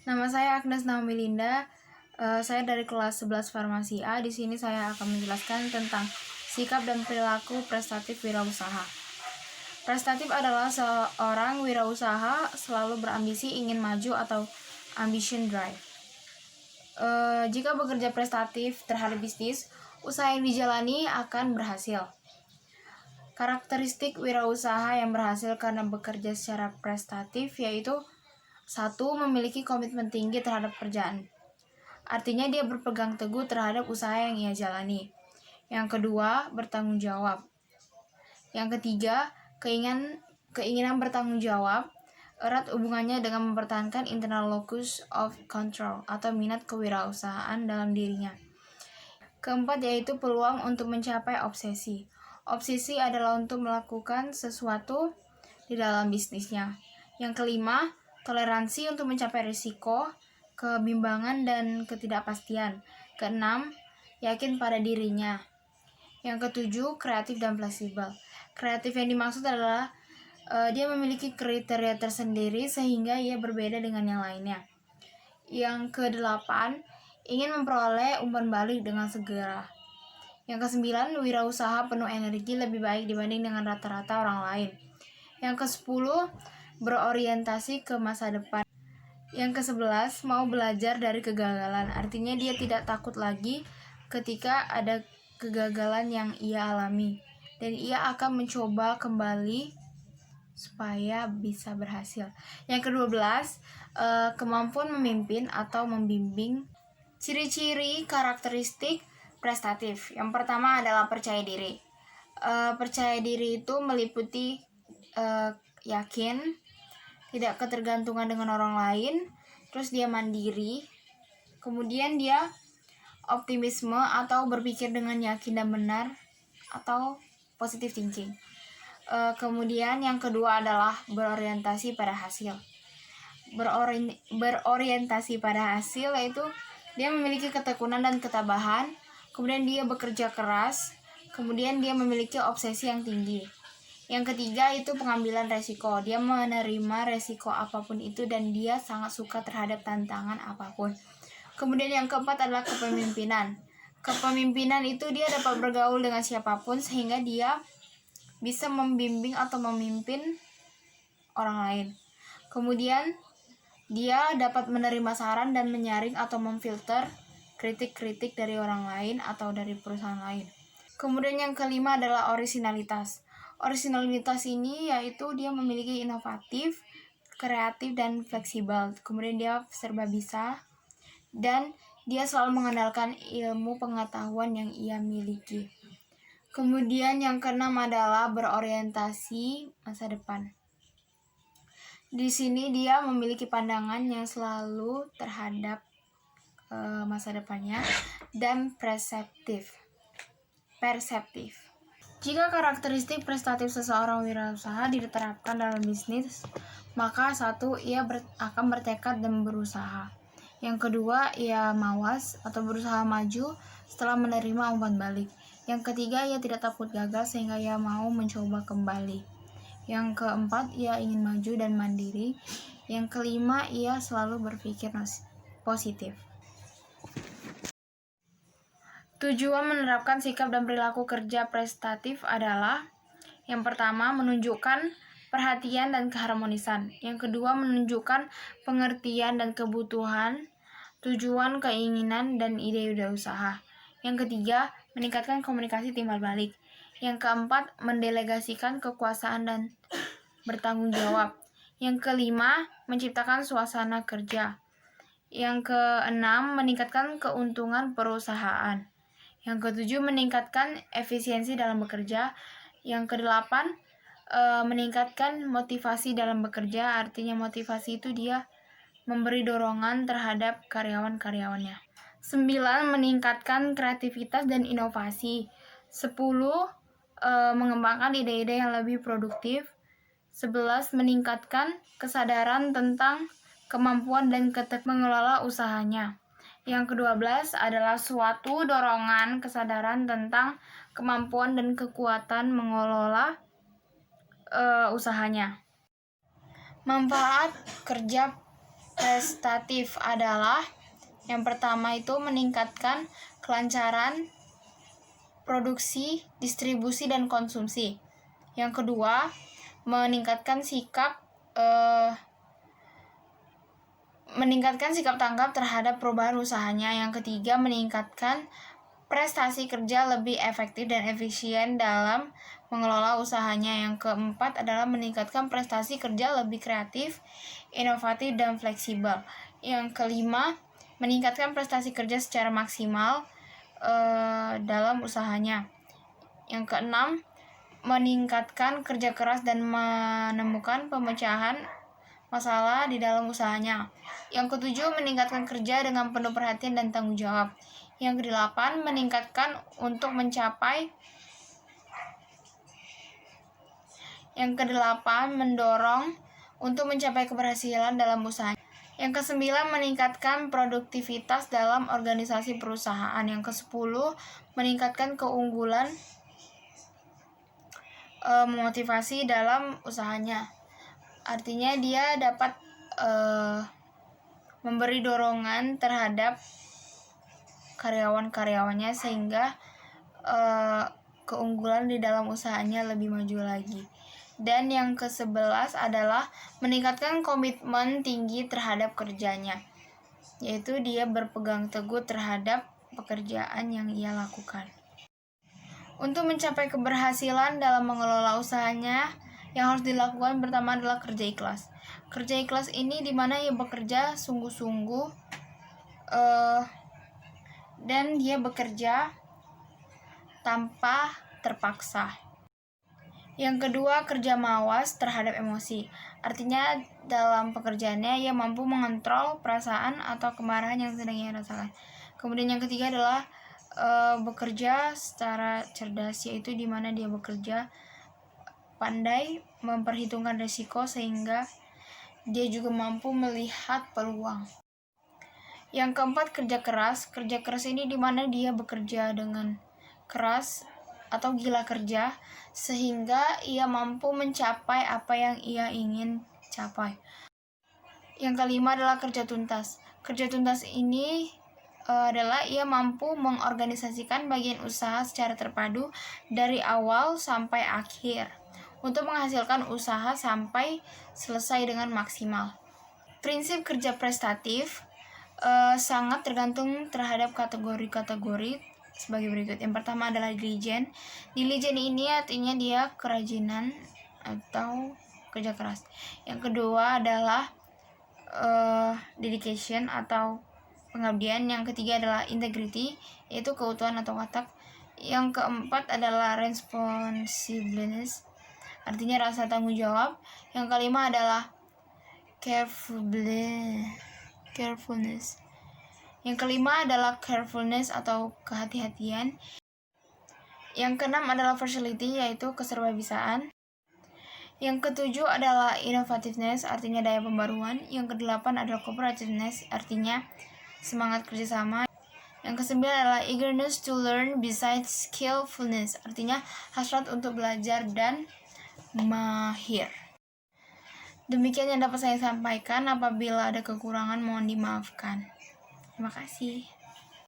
Nama saya Agnes Naomi Linda. Saya dari kelas 11 Farmasi A. Di sini saya akan menjelaskan tentang sikap dan perilaku prestatif wirausaha. Prestatif adalah seorang wirausaha selalu berambisi ingin maju atau ambition drive. Jika bekerja prestatif terhadap bisnis, usaha yang dijalani akan berhasil. Karakteristik wirausaha yang berhasil karena bekerja secara prestatif yaitu 1. Memiliki komitmen tinggi terhadap pekerjaan. Artinya dia berpegang teguh terhadap usaha yang ia jalani. Yang kedua, bertanggung jawab. Yang ketiga, keinginan bertanggung jawab erat hubungannya dengan mempertahankan internal locus of control atau minat kewirausahaan dalam dirinya. Keempat, yaitu peluang untuk mencapai obsesi. Obsesi adalah untuk melakukan sesuatu di dalam bisnisnya. Yang kelima, toleransi untuk mencapai risiko, kebimbangan, dan ketidakpastian. Keenam, yakin pada dirinya. Yang ketujuh, kreatif dan fleksibel. Kreatif yang dimaksud adalah dia memiliki kriteria tersendiri sehingga ia berbeda dengan yang lainnya. Yang kedelapan, ingin memperoleh umpan balik dengan segera. Yang kesembilan, wirausaha penuh energi lebih baik dibanding dengan rata-rata orang lain. Yang kesepuluh, berorientasi ke masa depan. Yang ke-11, mau belajar dari kegagalan. Artinya dia tidak takut lagi ketika ada kegagalan yang ia alami, dan ia akan mencoba kembali supaya bisa berhasil. Yang ke-12, kemampuan memimpin atau membimbing. Ciri-ciri karakteristik prestatif. Yang pertama adalah percaya diri. Percaya diri itu meliputi yakin, tidak ketergantungan dengan orang lain, terus dia mandiri, kemudian dia optimisme atau berpikir dengan yakin dan benar atau positive thinking. Kemudian yang kedua adalah berorientasi pada hasil. Berorientasi pada hasil yaitu dia memiliki ketekunan dan ketabahan, kemudian dia bekerja keras, kemudian dia memiliki obsesi yang tinggi. Yang ketiga itu pengambilan resiko. Dia menerima resiko apapun itu dan dia sangat suka terhadap tantangan apapun. Kemudian yang keempat adalah kepemimpinan. Kepemimpinan itu dia dapat bergaul dengan siapapun sehingga dia bisa membimbing atau memimpin orang lain. Kemudian dia dapat menerima saran dan menyaring atau memfilter kritik-kritik dari orang lain atau dari perusahaan lain. Kemudian yang kelima adalah orisinalitas. Orisinalitas ini yaitu dia memiliki inovatif, kreatif, dan fleksibel. Kemudian dia serba bisa dan dia selalu mengandalkan ilmu pengetahuan yang ia miliki. Kemudian yang keenam adalah berorientasi masa depan. Di sini dia memiliki pandangan yang selalu terhadap masa depannya dan perseptif. Jika karakteristik prestatif seseorang wirausaha diterapkan dalam bisnis, maka 1. Ia akan bertekad dan berusaha. Yang kedua, ia mawas atau berusaha maju setelah menerima umpan balik. Yang ketiga, ia tidak takut gagal sehingga ia mau mencoba kembali. Yang keempat, ia ingin maju dan mandiri. Yang kelima, ia selalu berpikir positif. Tujuan menerapkan sikap dan perilaku kerja prestatif adalah: yang pertama, menunjukkan perhatian dan keharmonisan. Yang kedua, menunjukkan pengertian dan kebutuhan, tujuan, keinginan, dan ide-ide usaha. Yang ketiga, meningkatkan komunikasi timbal balik. Yang keempat, mendelegasikan kekuasaan dan bertanggung jawab. Yang kelima, menciptakan suasana kerja. Yang keenam, meningkatkan keuntungan perusahaan. Yang ketujuh, meningkatkan efisiensi dalam bekerja. Yang kedelapan, meningkatkan motivasi dalam bekerja. Artinya motivasi itu dia memberi dorongan terhadap karyawan-karyawannya. 9. Meningkatkan kreativitas dan inovasi. 10. Mengembangkan ide-ide yang lebih produktif. 11. Meningkatkan kesadaran tentang kemampuan dan mengelola usahanya. Yang ke-12 adalah suatu dorongan kesadaran tentang kemampuan dan kekuatan mengelola usahanya. Manfaat kerja prestatif adalah yang pertama itu meningkatkan kelancaran produksi, distribusi, dan konsumsi. Yang kedua, meningkatkan sikap tanggap terhadap perubahan usahanya. Yang ketiga, meningkatkan prestasi kerja lebih efektif dan efisien dalam mengelola usahanya. Yang keempat adalah meningkatkan prestasi kerja lebih kreatif, inovatif, dan fleksibel. Yang kelima, meningkatkan prestasi kerja secara maksimal dalam usahanya. Yang keenam, meningkatkan kerja keras dan menemukan pemecahan masalah di dalam usahanya. Yang ketujuh, meningkatkan kerja dengan penuh perhatian dan tanggung jawab. Yang kedelapan, meningkatkan untuk mencapai. Yang kedelapan, mendorong untuk mencapai keberhasilan dalam usahanya. Yang kesembilan, meningkatkan produktivitas dalam organisasi perusahaan. Yang kesepuluh, meningkatkan keunggulan memotivasi dalam usahanya. Artinya dia dapat memberi dorongan terhadap karyawan-karyawannya sehingga keunggulan di dalam usahanya lebih maju lagi. Dan yang ke-11 adalah meningkatkan komitmen tinggi terhadap kerjanya, yaitu dia berpegang teguh terhadap pekerjaan yang ia lakukan. Untuk mencapai keberhasilan dalam mengelola usahanya, yang harus dilakukan pertama adalah kerja ikhlas. Kerja ikhlas ini dimana ia bekerja sungguh-sungguh dan dia bekerja tanpa terpaksa. Yang kedua, kerja mawas terhadap emosi. Artinya dalam pekerjaannya ia mampu mengontrol perasaan atau kemarahan yang sedang ia rasakan. Kemudian yang ketiga adalah bekerja secara cerdas, yaitu dimana dia bekerja pandai memperhitungkan risiko sehingga dia juga mampu melihat peluang. Yang keempat, kerja keras. Kerja keras ini dimana dia bekerja dengan keras atau gila kerja sehingga ia mampu mencapai apa yang ia ingin capai. Yang kelima adalah kerja tuntas. Kerja tuntas ini adalah ia mampu mengorganisasikan bagian usaha secara terpadu dari awal sampai akhir untuk menghasilkan usaha sampai selesai dengan maksimal. Prinsip kerja prestatif sangat tergantung terhadap kategori-kategori sebagai berikut. Yang pertama adalah diligent. Diligent ini artinya dia kerajinan atau kerja keras. Yang kedua adalah dedication atau pengabdian. Yang ketiga adalah integrity, yaitu keutuhan atau watak. Yang keempat adalah responsiveness, artinya rasa tanggung jawab. Yang kelima adalah carefulness. Yang kelima adalah carefulness atau kehati-hatian. Yang keenam adalah versatility, yaitu keserba-bisaan. Yang ketujuh adalah innovativeness, artinya daya pembaruan. Yang kedelapan adalah cooperativeness, artinya semangat kerjasama. Yang kesembilan adalah eagerness to learn besides skillfulness, artinya hasrat untuk belajar dan mahir. Demikian yang dapat saya sampaikan. Apabila ada kekurangan mohon dimaafkan. Terima kasih.